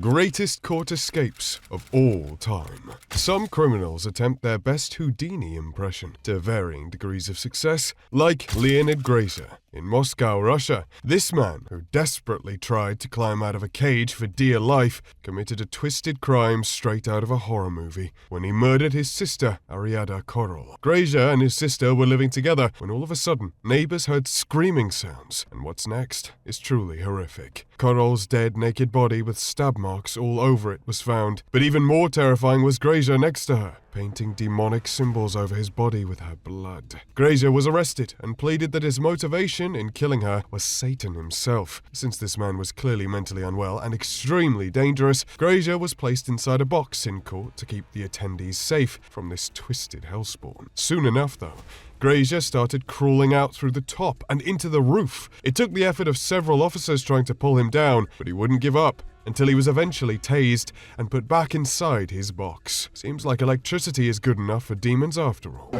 Greatest court escapes of all time. Some criminals attempt their best Houdini impression to varying degrees of success, like Leonard Grazer in Moscow, Russia. This man, who desperately tried to climb out of a cage for dear life, committed a twisted crime straight out of a horror movie when he murdered his sister, Ariada Korol. Grazer and his sister were living together when all of a sudden, neighbors heard screaming sounds, and what's next is truly horrific. Korol's dead, naked body with stab marks all over it was found, but even more terrifying was Grazer next to her, painting demonic symbols over his body with her blood. Grazer was arrested and pleaded that his motivation in killing her was Satan himself. Since this man was clearly mentally unwell and extremely dangerous, Grazer was placed inside a box in court to keep the attendees safe from this twisted hellspawn. Soon enough, though, Grazer started crawling out through the top and into the roof. It took the effort of several officers trying to pull him down, but he wouldn't give up until he was eventually tased and put back inside his box. Seems like electricity is good enough for demons after all.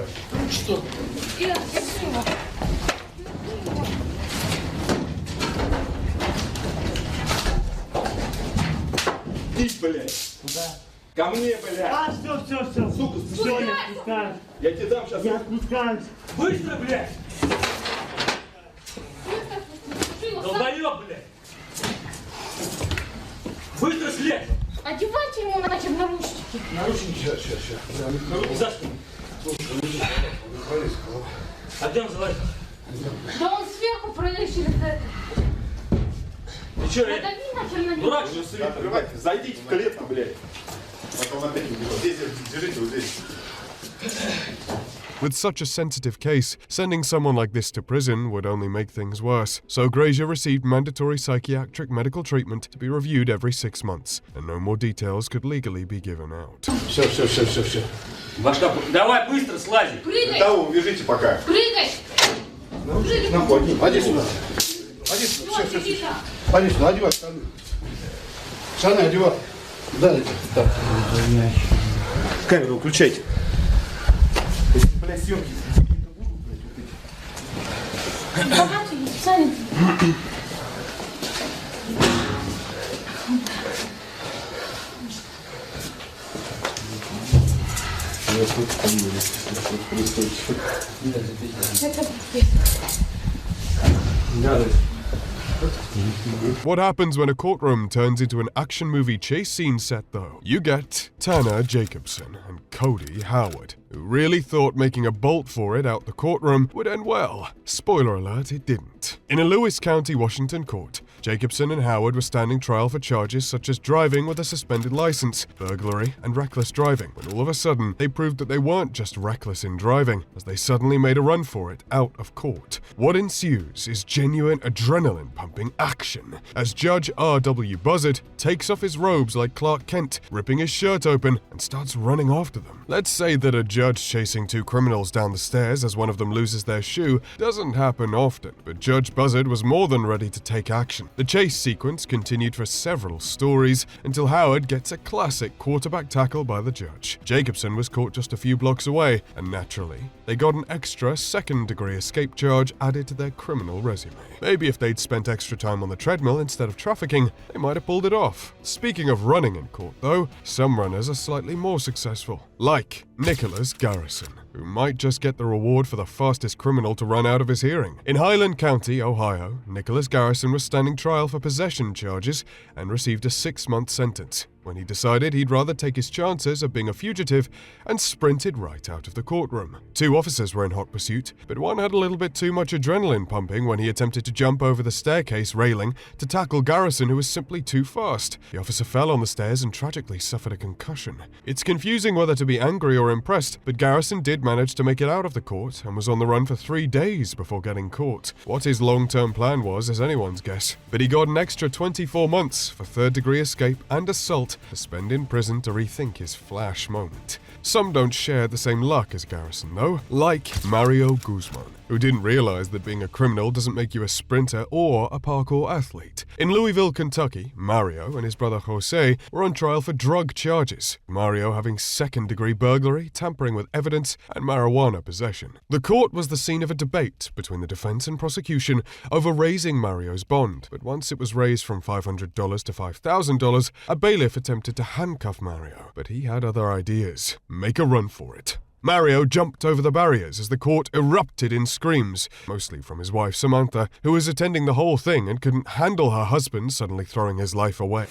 Ко мне, блядь! Все. Сука, Все, я отпускаюсь. я тебе дам сейчас. Я отпускаюсь. Быстро, блядь! Долбоёб, блядь! Быстро слезь! Одевайте ему иначе в наручники. Наручники, сейчас. За что? А где он залазит? Да он сверху пролез через это. Ты чё, Надави нахер на него. дурак, что ли? Открывайте, зайдите в клетку, блядь. Потом опять уберу. Здесь держите, вот здесь. With such a sensitive case, sending someone like this to prison would only make things worse. So Grazer received mandatory psychiatric medical treatment to be reviewed every 6 months, and no more details could legally be given out. Все. Башка, давай быстро слази! Прыгай! Того убежите пока. Прыгай! На пол, поди сюда. Поди сюда, все. Поди сюда, одевай штаны. Штаны одевай. Да, так. Камеру выключайте. Если, блядь, съемки какие-то будут, блядь, вот эти. Богатый, специально. Это What happens when a courtroom turns into an action movie chase scene set, though? You get Tanner Jacobson and Cody Howard, who really thought making a bolt for it out the courtroom would end well. Spoiler alert, it didn't. In a Lewis County, Washington court, Jacobson and Howard were standing trial for charges such as driving with a suspended license, burglary, and reckless driving, when all of a sudden they proved that they weren't just reckless in driving, as they suddenly made a run for it out of court. What ensues is genuine adrenaline-pumping action, as Judge R.W. Buzzard takes off his robes like Clark Kent, ripping his shirt open, and starts running after them. Let's say that a judge chasing two criminals down the stairs as one of them loses their shoe doesn't happen often, but Judge Buzzard was more than ready to take action. The chase sequence continued for several stories until Howard gets a classic quarterback tackle by the judge. Jacobson was caught just a few blocks away, and naturally, they got an extra second-degree escape charge added to their criminal resume. Maybe if they'd spent extra time on the treadmill instead of trafficking, they might have pulled it off. Speaking of running in court, though, some runners are slightly more successful, like Nicholas Garrison, who might just get the reward for the fastest criminal to run out of his hearing. In Highland County, Ohio, Nicholas Garrison was standing trial for possession charges and received a 6-month sentence when he decided he'd rather take his chances of being a fugitive and sprinted right out of the courtroom. 2 officers were in hot pursuit, but one had a little bit too much adrenaline pumping when he attempted to jump over the staircase railing to tackle Garrison, who was simply too fast. The officer fell on the stairs and tragically suffered a concussion. It's confusing whether to be angry or impressed, but Garrison did manage to make it out of the court and was on the run for 3 days before getting caught. What his long-term plan was is anyone's guess, but he got an extra 24 months for third-degree escape and assault result, to spend in prison to rethink his flash moment. Some don't share the same luck as Garrison, though, like Mario Guzman, who didn't realize that being a criminal doesn't make you a sprinter or a parkour athlete. In Louisville, Kentucky, Mario and his brother Jose were on trial for drug charges, Mario having second-degree burglary, tampering with evidence, and marijuana possession. The court was the scene of a debate between the defense and prosecution over raising Mario's bond, but once it was raised from $500 to $5,000, a bailiff attempted to handcuff Mario, but he had other ideas. Make a run for it. Mario jumped over the barriers as the court erupted in screams, mostly from his wife Samantha, who was attending the whole thing and couldn't handle her husband suddenly throwing his life away.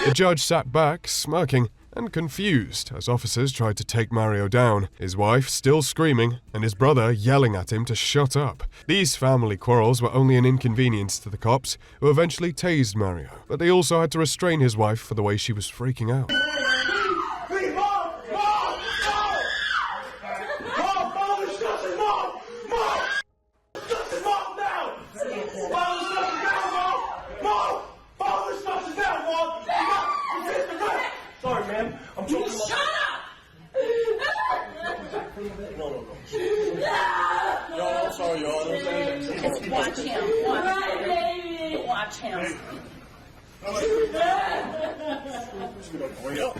The judge sat back, smirking and confused as officers tried to take Mario down, his wife still screaming and his brother yelling at him to shut up. These family quarrels were only an inconvenience to the cops, who eventually tased Mario, but they also had to restrain his wife for the way she was freaking out. Sorry, ma'am. I'm talking about... Shut up! No. No, I'm sorry, y'all. Just watch him. Watch him. Hurry up.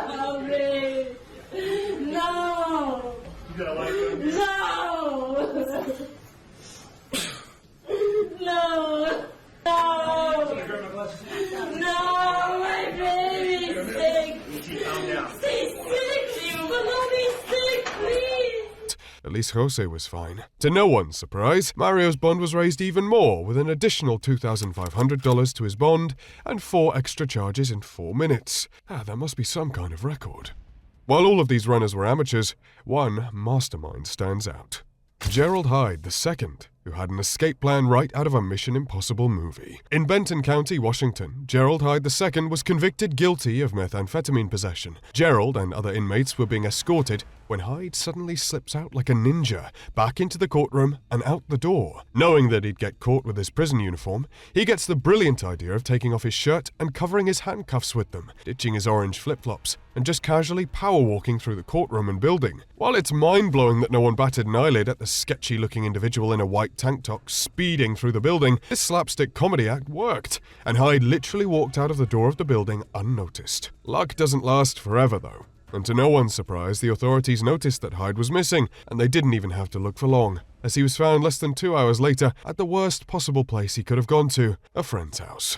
No, babe. No. You got a light? No. No, my baby's sick. Calm down. Stay sick, you will not be sick, please. At least Jose was fine. To no one's surprise, Mario's bond was raised even more, with an additional $2,500 to his bond and 4 extra charges in 4 minutes. That must be some kind of record. While all of these runners were amateurs, one mastermind stands out. Gerald Hyde II, who had an escape plan right out of a Mission Impossible movie. In Benton County, Washington, Gerald Hyde II was convicted guilty of methamphetamine possession. Gerald and other inmates were being escorted when Hyde suddenly slips out like a ninja, back into the courtroom and out the door. Knowing that he'd get caught with his prison uniform, he gets the brilliant idea of taking off his shirt and covering his handcuffs with them, ditching his orange flip-flops, and just casually power-walking through the courtroom and building. While it's mind-blowing that no one batted an eyelid at the sketchy-looking individual in a white tank top speeding through the building, this slapstick comedy act worked, and Hyde literally walked out of the door of the building unnoticed. Luck doesn't last forever, though. And to no one's surprise, the authorities noticed that Hyde was missing, and they didn't even have to look for long, as he was found less than 2 hours later at the worst possible place he could have gone to, a friend's house.